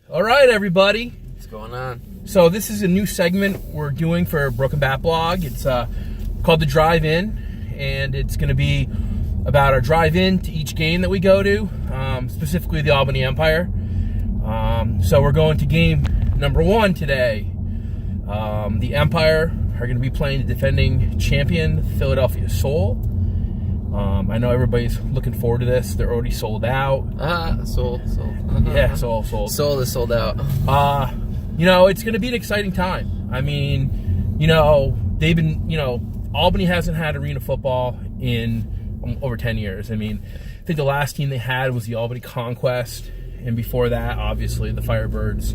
All right, everybody. What's going on? So this is a new segment we're doing for Broken Bat Blog. It's called The Drive-In, and it's going to be about our drive-in to each game that we go to, specifically the Albany Empire. So we're going to game number 1 today. The Empire are going to be playing the defending champion, Philadelphia Soul. I know everybody's looking forward to this. They're already sold out. Soul. Yeah, Soul. Soul is sold out. It's going to be an exciting time. I mean, they've been, Albany hasn't had arena football in over 10 years. I mean, I think the last team they had was the Albany Conquest, and before that, obviously, the Firebirds.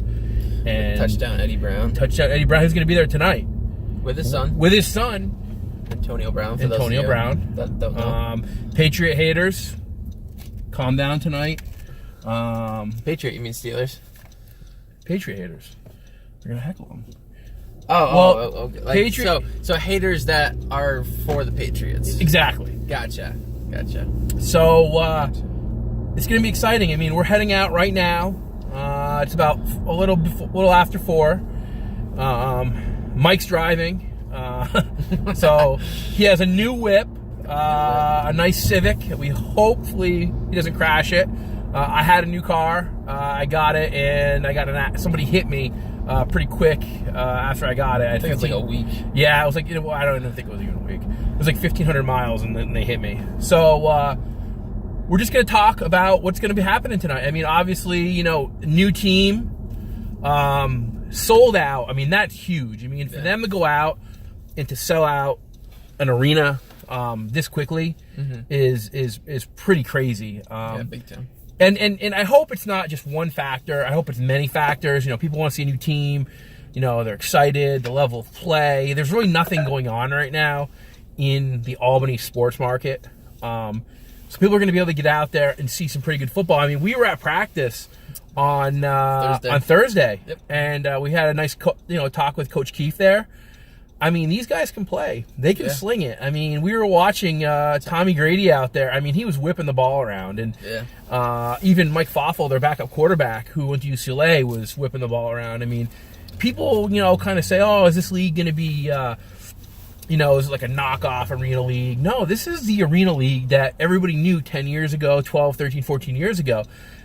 And Touchdown Eddie Brown, who's going to be there tonight. With his son. Antonio Brown. Don't know. Patriot haters, calm down tonight. Patriot, you mean Steelers? Patriot haters. They're going to heckle them. Okay. Patriot. So haters that are for the Patriots. Exactly. Gotcha. So, it's going to be exciting. I mean, we're heading out right now. It's about a little after 4. Mike's driving. So he has a new whip, a nice Civic. Hopefully he doesn't crash it. I had a new car. I got it, and somebody hit me pretty quick after I got it. I think it was like a week. Yeah, it was like, I don't even think it was even a week. It was like 1,500 miles, and then they hit me. So we're just going to talk about what's going to be happening tonight. I mean, obviously, new team, sold out. I mean, that's huge. I mean, for them to go out and to sell out an arena this quickly is pretty crazy. Big time. And I hope it's not just one factor. I hope it's many factors. People want to see a new team. They're excited, the level of play. There's really nothing going on right now in the Albany sports market. So people are going to be able to get out there and see some pretty good football. I mean, we were at practice on Thursday. Yep. And we had a nice talk with Coach Keefe there. I mean, these guys can play. They can sling it. I mean, we were watching Tommy Grady out there. I mean, he was whipping the ball around. And even Mike Foffel, their backup quarterback, who went to UCLA, was whipping the ball around. I mean, people, kind of say, oh, is this league going to be, is it like a knockoff arena league? No, this is the arena league that everybody knew 10 years ago, 12, 13, 14 years ago.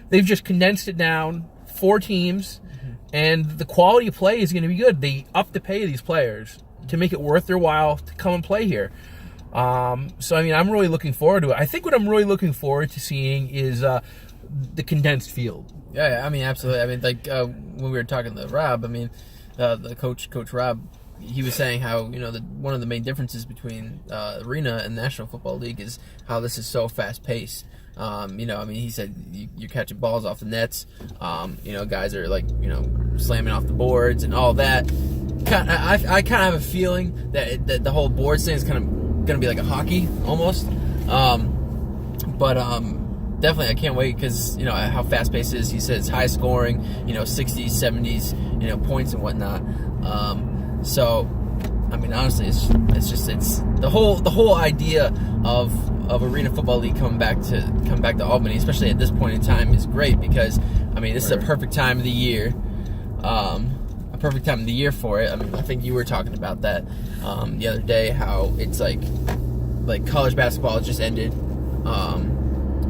They've just condensed it down, 4 teams, and the quality of play is going to be good. They up the pay of these players to make it worth their while to come and play here. So, I mean, I'm really looking forward to it. I think what I'm really looking forward to seeing is the condensed field. Yeah, I mean, absolutely. I mean, like when we were talking to Rob, I mean, the Coach Rob, he was saying how, one of the main differences between arena and National Football League is how this is so fast-paced. I mean, he said you're catching balls off the nets. Guys are like, slamming off the boards and all that. I kind of have a feeling that the whole boards thing is kind of going to be like a hockey almost. But definitely I can't wait because, how fast-paced it is. He says high scoring, 60s, 70s, points and whatnot. So, I mean, honestly, it's the whole idea of Arena Football League come back to Albany, especially at this point in time, is great because, I mean, this is a perfect time of the year. A perfect time of the year for it. I mean, I think you were talking about that the other day, how it's like college basketball just ended,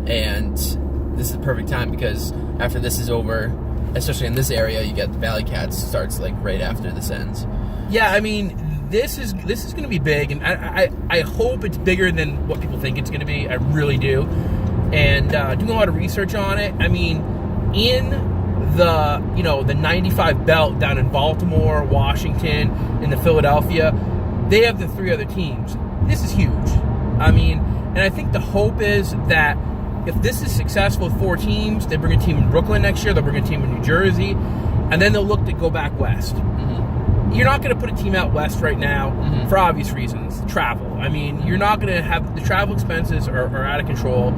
and this is the perfect time because after this is over, especially in this area, you get the Valley Cats starts like right after this ends. Yeah, I mean, this is going to be big, and I hope it's bigger than what people think it's going to be. I really do. And doing a lot of research on it, I mean, in the 95 belt down in Baltimore, Washington, and the Philadelphia, they have the 3 other teams. This is huge. I mean, and I think the hope is that if this is successful with 4 teams, they bring a team in Brooklyn next year, they'll bring a team in New Jersey, and then they'll look to go back west. You're not going to put a team out west right now for obvious reasons. Travel. I mean, you're not going to have the travel expenses are out of control.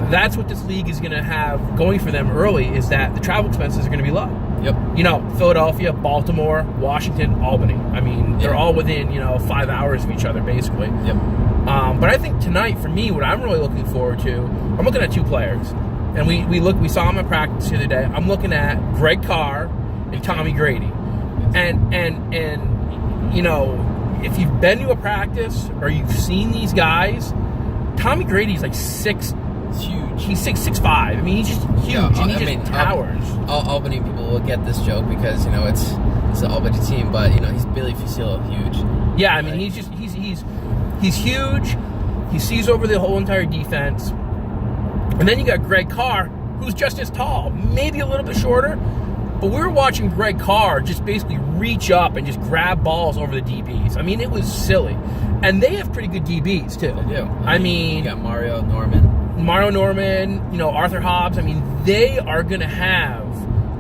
That's what this league is going to have going for them early, is that the travel expenses are going to be low. Yep. Philadelphia, Baltimore, Washington, Albany. I mean, they're all within, 5 hours of each other, basically. Yep. But I think tonight, for me, what I'm really looking forward to, I'm looking at 2 players. and we saw him at practice the other day. I'm looking at Greg Carr and Tommy Grady, and you know, if you've been to a practice or you've seen these guys, Tommy Grady's like six. It's huge. He's 6'5". I mean, he's just huge, and he just towers. Albany people will get this joke because, you know, it's an Albany team, but, you know, he's Billy Fusillo, huge. Yeah, I mean, he's huge. He sees over the whole entire defense. And then you got Greg Carr, who's just as tall, maybe a little bit shorter. But we were watching Greg Carr just basically reach up and just grab balls over the DBs. I mean, it was silly. And they have pretty good DBs, too. They do. I mean, you got Mario Norman, you know, Arthur Hobbs. I mean, they are going to have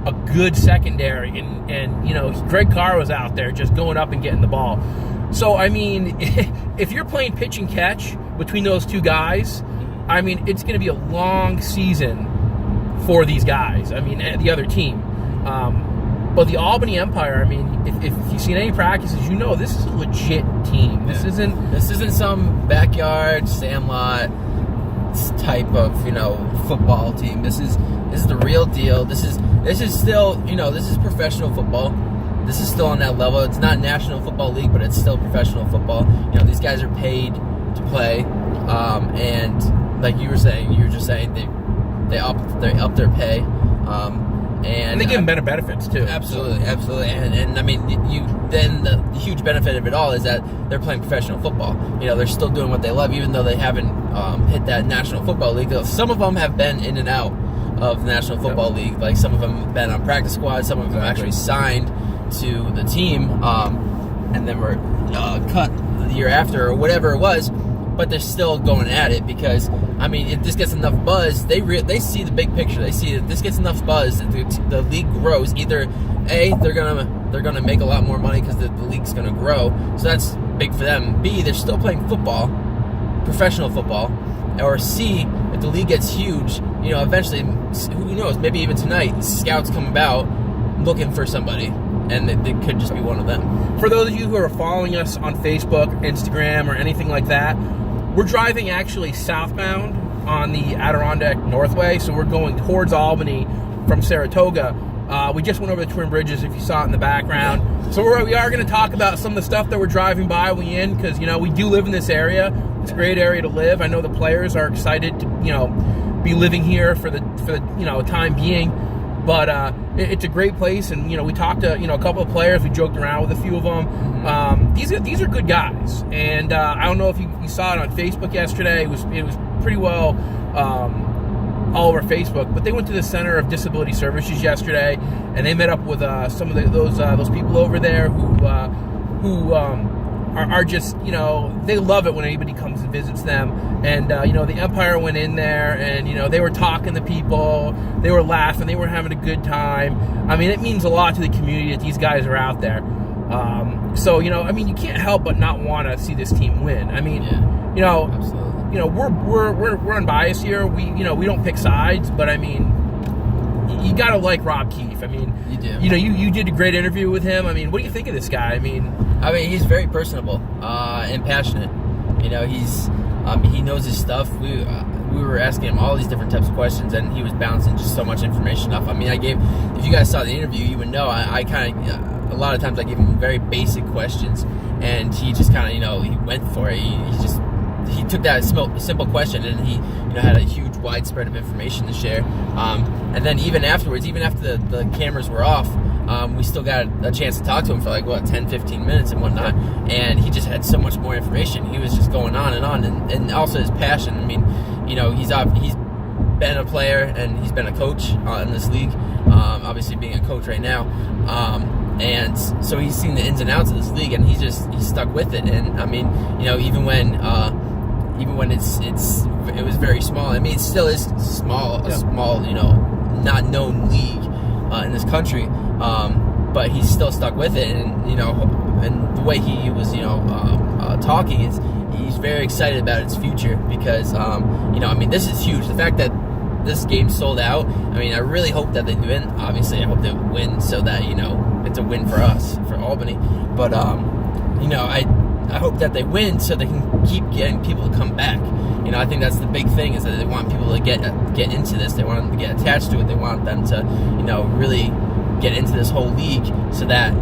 a good secondary. And, you know, Greg Carr was out there just going up and getting the ball. So, I mean, if you're playing pitch and catch between those two guys, I mean, it's going to be a long season for these guys. I mean, the other team. But the Albany Empire, I mean, if you've seen any practices, you know this is a legit team. This isn't some backyard sandlot type of, you know, football team. This is the real deal. This is still, you know, this is professional football. This is still on that level. It's not National Football League, but it's still professional football. You know, these guys are paid to play, and like you were just saying they up their pay. And they give them better benefits too. Absolutely. And I mean, the huge benefit of it all is that they're playing professional football. You know, they're still doing what they love, even though they haven't hit that National Football League. Some of them have been in and out of the National Football League. Like, some of them have been on practice squads. Some of them actually signed to the team, and then were cut the year after or whatever it was. But they're still going at it because, I mean, if this gets enough buzz, they see the big picture. They see that this gets enough buzz, the league grows. Either A, they're gonna make a lot more money because the league's gonna grow, so that's big for them. B, they're still playing football, professional football. Or C, if the league gets huge, you know, eventually, who knows? Maybe even tonight, scouts come about looking for somebody, and it could just be one of them. For those of you who are following us on Facebook, Instagram, or anything like that, we're driving actually southbound on the Adirondack Northway, so we're going towards Albany from Saratoga. We just went over the Twin Bridges, if you saw it in the background. So we are going to talk about some of the stuff that we're driving by we in, because, you know, we do live in this area. It's a great area to live. I know the players are excited to, you know, be living here for the you know, time being. But it's a great place, and, you know, we talked to, you know, a couple of players. We joked around with a few of them. These are good guys, and I don't know if you saw it on Facebook yesterday. It was pretty well all over Facebook. But they went to the Center of Disability Services yesterday, and they met up with some of those people over there who are just, you know, they love it when anybody comes and visits them. And, you know, the Empire went in there, and, you know, they were talking to people, they were laughing, they were having a good time. I mean, it means a lot to the community that these guys are out there. So, you know, I mean, you can't help but not want to see this team win. I mean, you know, absolutely. You know, we're unbiased here. We don't pick sides, but I mean, you gotta like Rob Keefe. I mean, you do. You know, you did a great interview with him. I mean, what do you think of this guy? I mean, he's very personable and passionate. You know, he knows his stuff. We were asking him all these different types of questions, and he was bouncing just so much information off. I mean, if you guys saw the interview, you would know I kind of a lot of times I gave him very basic questions, and he just kind of, you know, he went for it. He took that simple question, and he, you know, had a huge wide spread of information to share. And then even afterwards, even after the cameras were off, we still got a chance to talk to him for 10, 15 minutes and whatnot. And he just had so much more information. He was just going on, and also his passion. I mean, you know, he's been a player and he's been a coach in this league. Obviously being a coach right now. And so he's seen the ins and outs of this league, and he's stuck with it. And I mean, you know, even when it was very small. I mean, it still is small, a small, you know, not known league in this country. But he's still stuck with it, and, you know, and the way he was, you know, talking is he's very excited about its future because, you know, I mean, this is huge. The fact that this game sold out, I mean, I really hope that they win. Obviously, I hope they win so that, you know, it's a win for us, for Albany. But, you know, I hope that they win so they can keep getting people to come back. I think that's the big thing, is that they want people to get into this. They want them to get attached to it. They want them to, really get into this whole league so that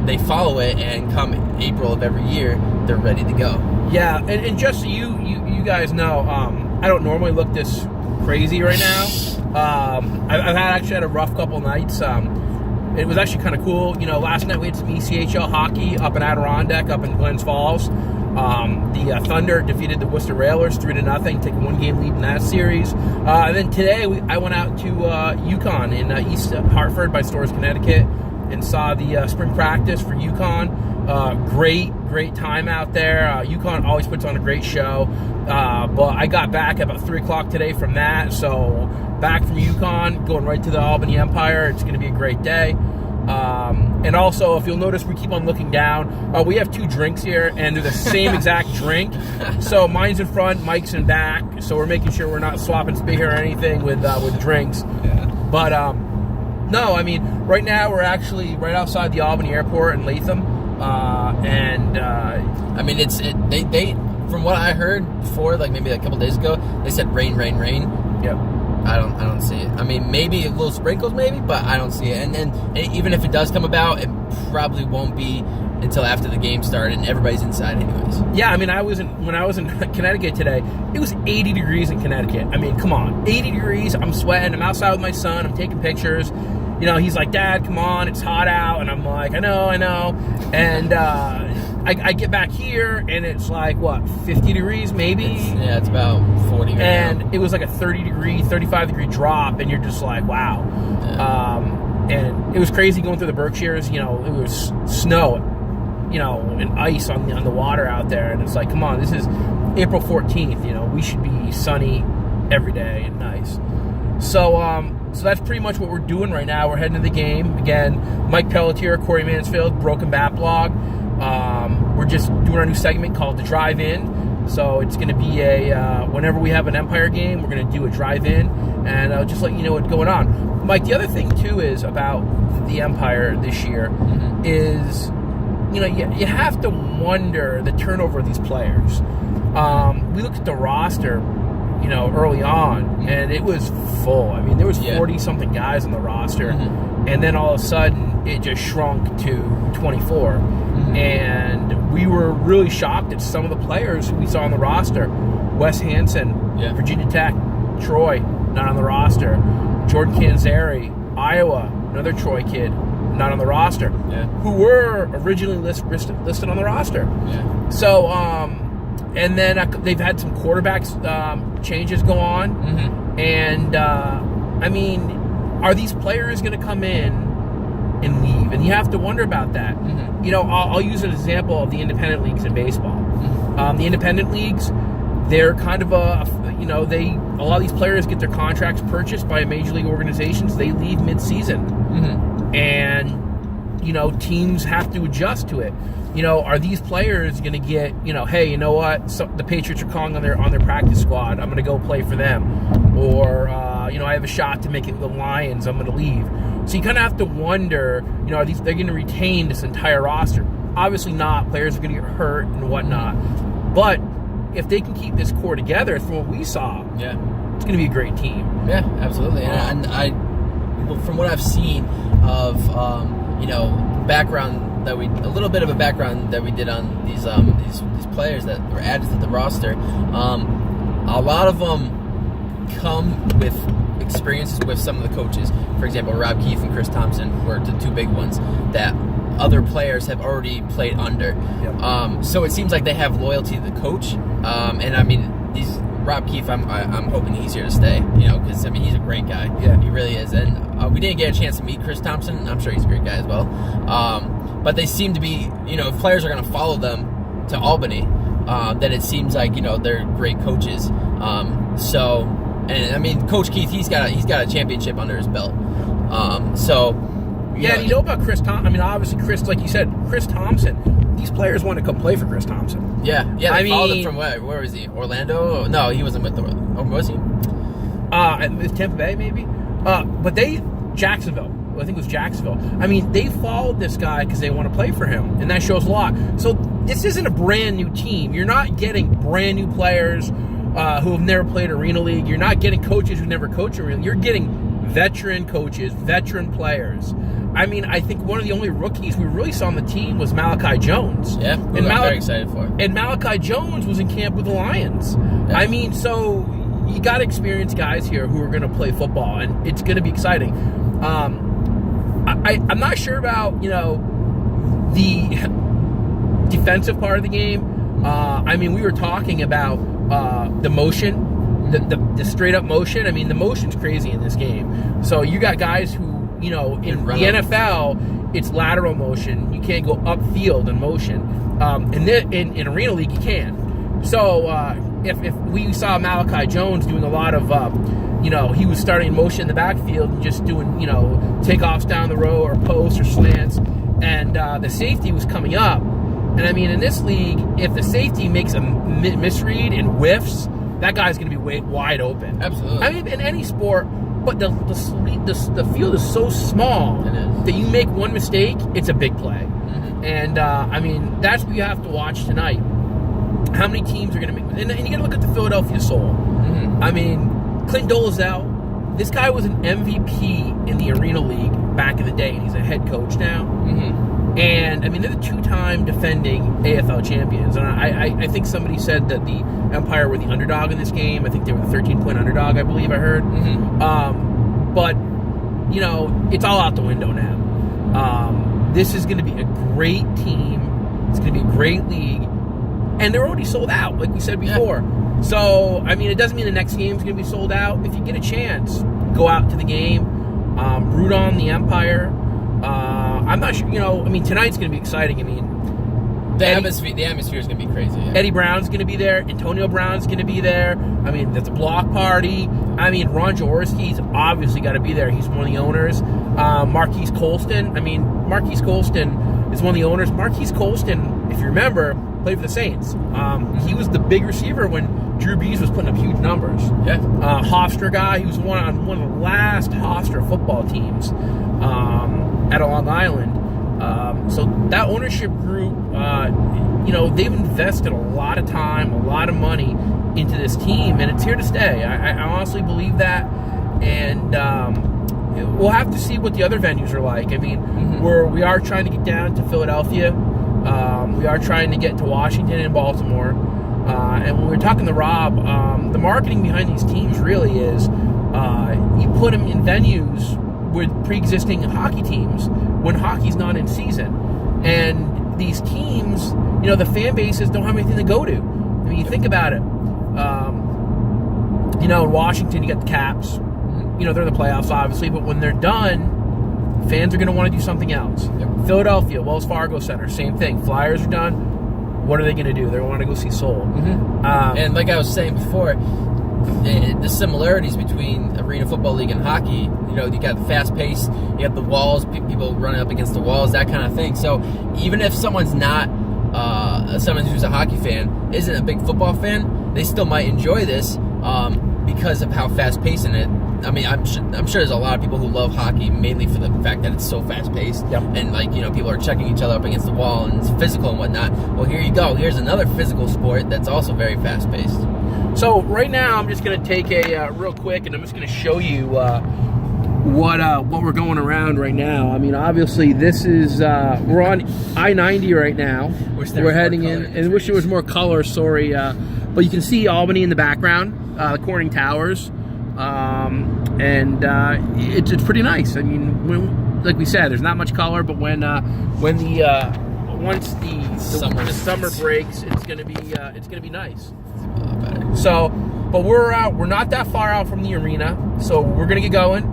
they follow it, and come April of every year, they're ready to go. Yeah, and just so you guys know, I don't normally look this crazy right now. I've actually had a rough couple nights. It was actually kind of cool. Last night we had some ECHL hockey up in Adirondack, up in Glens Falls. The Thunder defeated the Worcester Railers 3-0, taking 1-game lead in that series. And then today I went out to UConn in East Hartford by Storrs, Connecticut, and saw the spring practice for UConn. Great time out there. UConn always puts on a great show. But I got back at about 3 o'clock today from that. So back from UConn, going right to the Albany Empire. It's going to be a great day. And also, if you'll notice, we keep on looking down. We have 2 drinks here, and they're the same exact drink. So mine's in front, Mike's in back. So we're making sure we're not swapping spit here or anything with drinks. Yeah. But no, I mean, right now we're actually right outside the Albany Airport in Latham, and I mean, they from what I heard before, like maybe a couple days ago, they said rain. Yep. I don't see it. I mean, maybe a little sprinkles, maybe, but I don't see it. And even if it does come about, it probably won't be until after the game started and everybody's inside anyways. Yeah, I mean, when I was in Connecticut today, it was 80 degrees in Connecticut. I mean, come on, 80 degrees. I'm sweating. I'm outside with my son. I'm taking pictures. He's like, "Dad, come on, it's hot out," and I'm like, "I know." And I get back here, and it's like, what, 50 degrees maybe? It's about 40 right and now. It was like a 35 degree drop, and you're just like, wow. Yeah. And it was crazy going through the Berkshires. It was snow, and ice on the water out there, and it's like, come on, this is April 14th. We should be sunny every day and nice. So that's pretty much what we're doing right now. We're heading to the game. Again, Mike Pelletier, Corey Mansfield, Broken Bat Blog. We're just doing our new segment called The Drive-In. So it's going to be whenever we have an Empire game, we're going to do a drive-in, and I'll just let you know what's going on. Mike, the other thing, too, is about the Empire this year is, you have to wonder the turnover of these players. We looked at the roster, early on, and it was full. I mean, there was 40-something guys on the roster, and then all of a sudden, it just shrunk to 24. And we were really shocked at some of the players who we saw on the roster. Wes Hansen, Virginia Tech, Troy, not on the roster. Jordan Canzeri, Iowa, another Troy kid, not on the roster. Who were originally listed on the roster. So, and then they've had some quarterbacks changes go on. And, I mean, are these players going to come in and leave? And you have to wonder about that. I'll use an example of the independent leagues in baseball. The independent leagues, they're kind of a lot of these players get their contracts purchased by major league organizations. They leave mid-season. And, teams have to adjust to it. Are these players going to get, hey, you know what? So the Patriots are calling on their practice squad. I'm going to go play for them. Or, I have a shot to make it with the Lions. I'm going to leave. So you kind of have to wonder, they're going to retain this entire roster? Obviously not. Players are going to get hurt and whatnot. But if they can keep this core together, from what we saw, it's going to be a great team. Yeah, absolutely. And I, from what I've seen of, background that a little bit of a background that we did on these players that were added to the roster, a lot of them come with experiences with some of the coaches. For example, Rob Keefe and Chris Thompson were the 2 big ones that other players have already played under. So it seems like they have loyalty to the coach. And I mean, Rob Keefe, I'm hoping he's here to stay. Because I mean, he's a great guy. Yeah, he really is. And we didn't get a chance to meet Chris Thompson. I'm sure he's a great guy as well. But they seem to be, if players are going to follow them to Albany, then it seems like they're great coaches. And I mean, Coach Keith, he's got a championship under his belt. Yeah, and about Chris Thompson. I mean, obviously, Chris, like you said, Chris Thompson. These players want to come play for Chris Thompson. Yeah. They followed him from where was he? Orlando? No, he wasn't with the. Oh, was he? Tampa Bay, maybe. But Jacksonville. I think it was Jacksonville. I mean, they followed this guy because they want to play for him, and that shows a lot. So this isn't a brand new team. You're not getting brand new players who have never played Arena League. You're not getting coaches who never coached Arena League. You're getting veteran coaches, veteran players. I mean, I think one of the only rookies we really saw on the team was Malachi Jones. Yeah, I'm very excited for. And Malachi Jones was in camp with the Lions. Yeah. I mean, so you got experienced guys here who are going to play football, and it's going to be exciting. I'm not sure about, the defensive part of the game. I mean, we were talking about the motion, the straight up motion. I mean, the motion's crazy in this game. So you got guys who, in the NFL, it's lateral motion. You can't go upfield in motion. In Arena League, you can. So if we saw Malachi Jones doing a lot of, he was starting in motion in the backfield and just doing, takeoffs down the row or posts or slants, and the safety was coming up. And I mean, in this league, if the safety makes a misread and whiffs, that guy's going to be wide open. Absolutely. I mean, in any sport, but the field is so small that you make one mistake, it's a big play. Mm-hmm. And I mean, that's what you have to watch tonight. How many teams are going to make? And you got to look at the Philadelphia Soul. Mm-hmm. I mean, Clint Dolezal, this guy was an MVP in the Arena League back in the day, and he's a head coach now. Mm-hmm. And I mean, they're the two-time defending AFL champions. And I think somebody said that the Empire were the underdog in this game. I think they were the 13-point underdog, I believe I heard. Mm-hmm. But, it's all out the window now. This is going to be a great team. It's going to be a great league. And they're already sold out, like we said before. Yeah. So, I mean, it doesn't mean the next game's going to be sold out. If you get a chance, go out to the game. Root on the Empire. I'm not sure, tonight's going to be exciting. I mean, the atmosphere is going to be crazy. Yeah. Eddie Brown's going to be there. Antonio Brown's going to be there. I mean, there's a block party. I mean, Ron Jaworski's obviously got to be there. He's one of the owners. Marquise Colston. I mean, Marquise Colston is one of the owners. Marquise Colston, if you remember, played for the Saints. He was the big receiver when Drew Brees was putting up huge numbers. Yeah. Hofstra guy. He was on one of the last Hofstra football teams at Long Island. So that ownership group, they've invested a lot of time, a lot of money into this team, and it's here to stay. I honestly believe that. And we'll have to see what the other venues are like. I mean, mm-hmm. we are trying to get down to Philadelphia. We are trying to get to Washington and Baltimore. And when we were talking to Rob, the marketing behind these teams really is you put them in venues with pre-existing hockey teams when hockey's not in season. And these teams, the fan bases don't have anything to go to. I mean, you think about it. In Washington, you got the Caps. They're in the playoffs, obviously, but when they're done, fans are going to want to do something else. Yep. Philadelphia, Wells Fargo Center, same thing. Flyers are done. What are they going to do? They want to go see Seoul. Mm-hmm. And like I was saying before, the similarities between Arena Football League and hockey, you got the fast pace, you have the walls, people running up against the walls, that kind of thing. So even if someone's not, someone who's a hockey fan, isn't a big football fan, they still might enjoy this because of how fast paced in it. I mean, I'm sure there's a lot of people who love hockey mainly for the fact that it's so fast paced. Yep. And people are checking each other up against the wall and it's physical and whatnot. Well, here you go. Here's another physical sport that's also very fast paced. So right now, I'm just going to take a real quick, and I'm just going to show you what we're going around right now. I mean, obviously, this is we're on I-90 right now. We're heading in, and wish there was more color. Sorry, but you can see Albany in the background, the Corning Towers, and it's pretty nice. I mean, like we said, there's not much color, but once the summer breaks, it's gonna be nice. So, but we're not that far out from the arena, so we're gonna get going.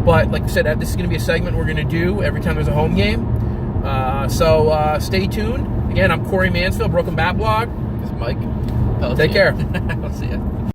But like I said, this is gonna be a segment we're gonna do every time there's a home game. So stay tuned. Again, I'm Corey Mansfield, Broken Bat Blog. This is Mike. Take care. I'll see ya.